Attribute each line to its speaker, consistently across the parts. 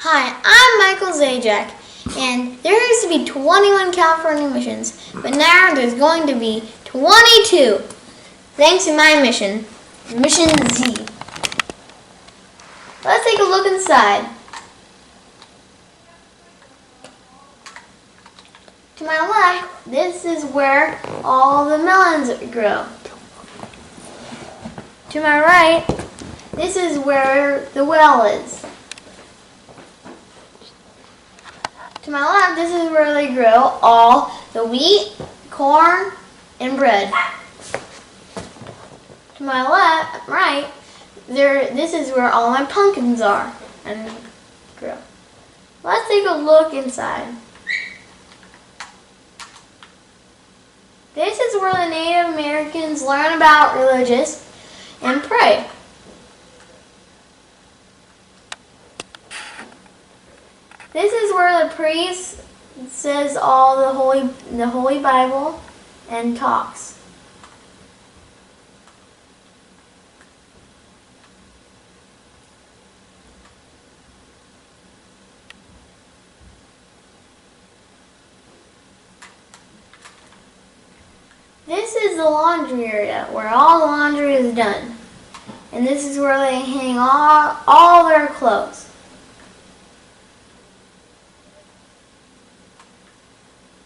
Speaker 1: Hi, I'm Michael Zajac, and there used to be 21 California missions, but now there's going to be 22, thanks to my mission, Mission Z. Let's take a look inside. To my left, this is where all the melons grow. To my right, this is where the well is. To my left, this is where they grow all the wheat, corn, and bread. To my right, this is where all my pumpkins are and grow. Let's take a look inside. This is where the Native Americans learn about religious and pray. This is where the priest says all the Holy Bible and talks. This is the laundry area where all the laundry is done. And this is where they hang all their clothes.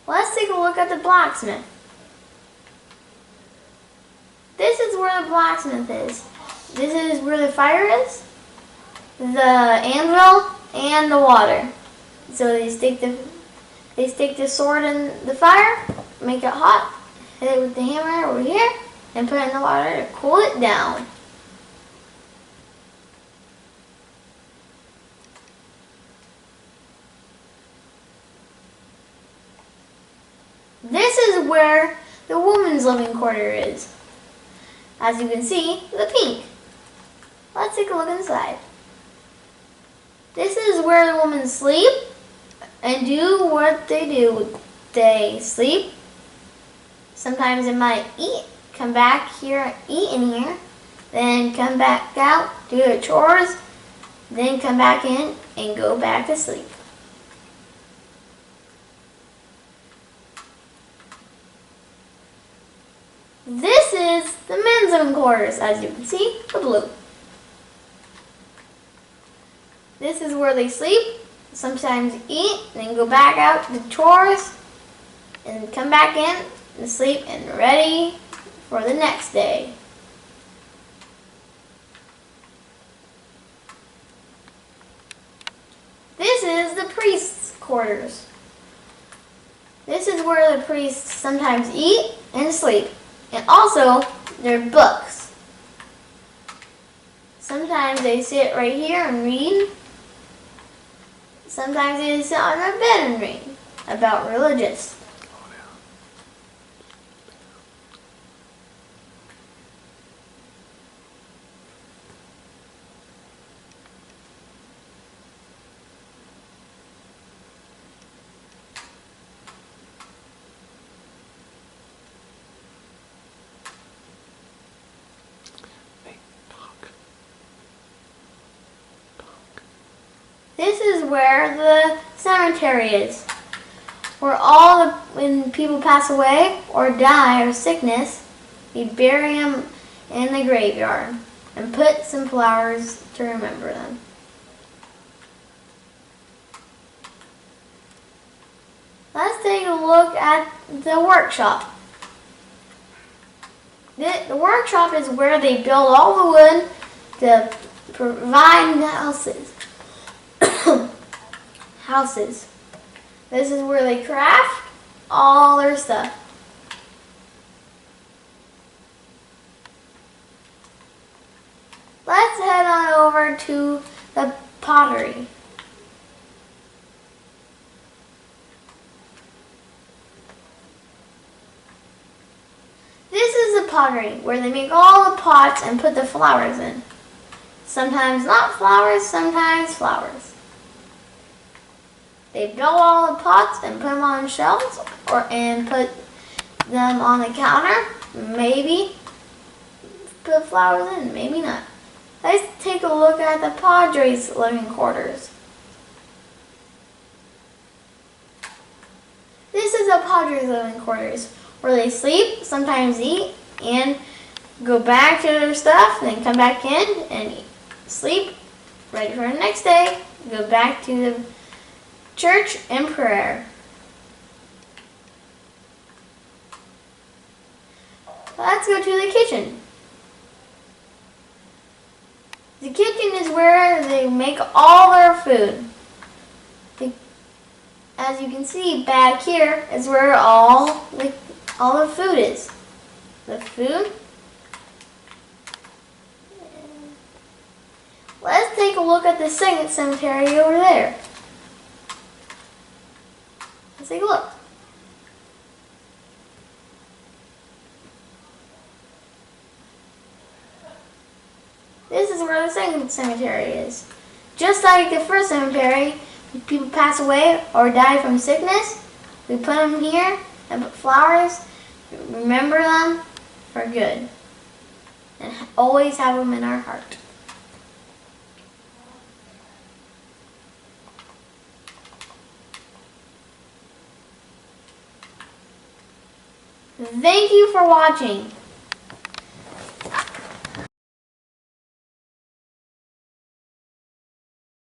Speaker 1: Let's take a look at the blacksmith. This is where the blacksmith is. This is where the fire is, the anvil, and the water. So they stick the sword in the fire, make it hot, hit it with the hammer over here, and put it in the water to cool it down. This is where the woman's living quarter is. As you can see, the pink. Let's take a look inside. This is where the women sleep and do what they do. They sleep. Sometimes they might eat, come back here, eat in here, then come back out, do their chores, then come back in and go back to sleep. This is the men's living quarters, as you can see, the blue. This is where they sleep, sometimes eat, then go back out to chores, and come back in and sleep and ready for the next day. This is the priest's quarters. This is where the priests sometimes eat and sleep. And also, their books. Sometimes they sit right here and read. Sometimes they sit on their bed and read about religious. This is where the cemetery is, where when people pass away or die or sickness, we bury them in the graveyard and put some flowers to remember them. Let's take a look at the workshop. The workshop is where they build all the wood to provide houses. This is where they craft all their stuff. Let's head on over to the pottery. This is the pottery where they make all the pots and put the flowers in. Sometimes not flowers, sometimes flowers. They build all the pots and put them on shelves and put them on the counter. Maybe put flowers in, maybe not. Let's take a look at the Padres' living quarters. the Padres' living quarters, where they sleep, sometimes eat, and go back to their stuff, then come back in and eat, sleep, ready for the next day, go back to the church and prayer. Let's go to the kitchen. The kitchen is where they make all their food. As you can see back here is where all the food is. The food. Let's take a look at the second cemetery over there. Let's take a look. This is where the second cemetery is. Just like the first cemetery, when people pass away or die from sickness, we put them here and put flowers, remember them for good, and always have them in our heart. Thank you for watching.